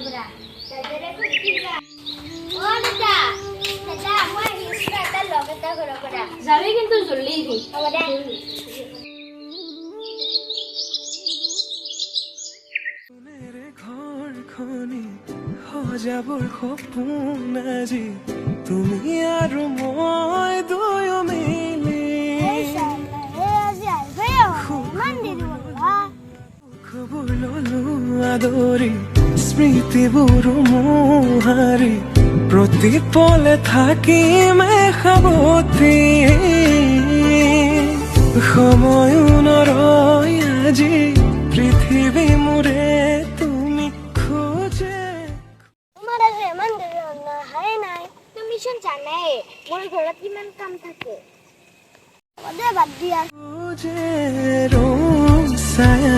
বৰা তাজৰে খুঁটি যা ও দাদা দাদা মই হিস্ট্ৰি এটা লগতে ঘৰৰ পৰা যাবি কিন্তু জলদি দি হ'ব দে ঘৰখনি সজাবৰ সপোন আজি তুমি আৰু মই দুয়ো মিলি খবৰ ললো আদৰি স্মৃতিবোৰ মোহাৰি প্ৰতি পলে থাকিমে সাৱতি সময় নৰয় আজি পৃথিৱী মোৰে তুমি খোজে তোমাৰ আজি ইমান দেৰি হ'ল না হাই নাই তুমি চোন জানাই মোৰ ঘৰত কিমান কাম থাকে দে বাদ দিয়া খোজে ছায়া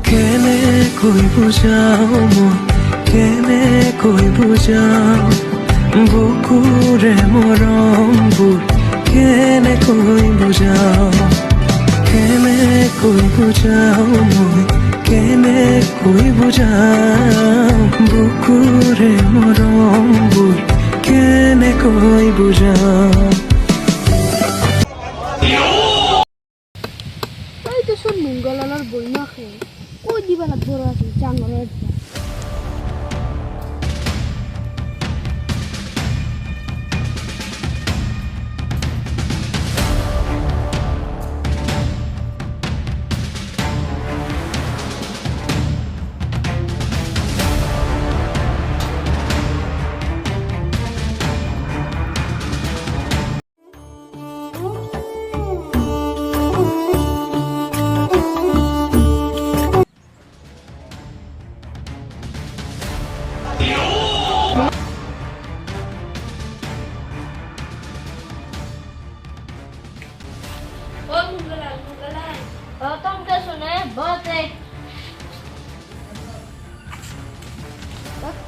কেনেকৈ বুজাও মই কেনেকৈ বুজাও বুকুৰে মৰমবোৰ কেনেকৈ বুজাও কেনেকৈ বুজাও মই কেনেকৈ বুজাও বুকুৰে মৰমবোৰ কেনেকৈ বুজাও এইটো চোন মংগলালৰ বইনাখে কৈ দিবা লাগব ৰ আছিল জাংগলৰ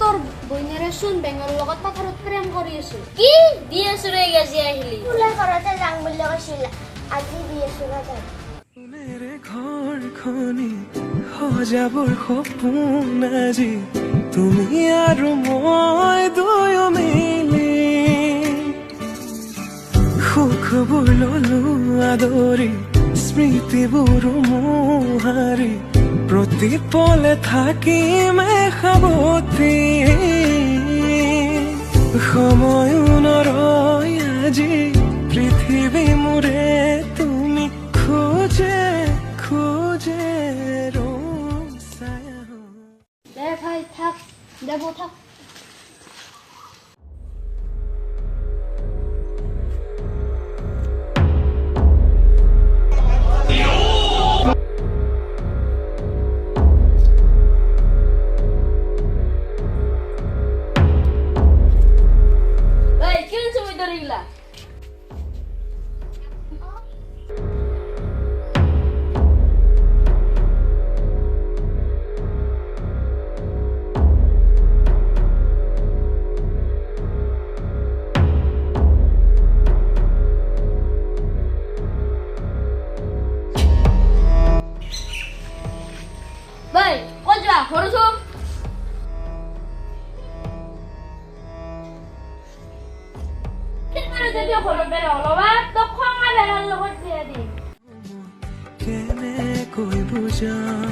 তোৰ বইনেৰে চোন বেঙৰ লগত পাথৰত প্ৰেম কৰি আছো কি দি আছো ৰে গাজি আহিলি ওলাই ঘৰতে যাং বুলি কৈছিল আজি দি আছো ৰ তাই সোণেৰে ঘৰখনি সজাবৰ সপোন আজি তুমি আৰু মই দুয়ো মিলি সুখবোৰ ললো আদৰি স্মৃতিবোৰ মোহাৰি প্ৰতি পলে থাকিমে সাৱতি সময় নৰয় আজি পৃথিৱী মোৰে তুমি খোজে খোজে ছায়া দে ভাই থাক দেব থাক ভাই কই যা হরসম কেনে যদি হলো বেলা হলবা তো খঙা বেলার লগত দিয়া দি কেনেকৈ বুজাও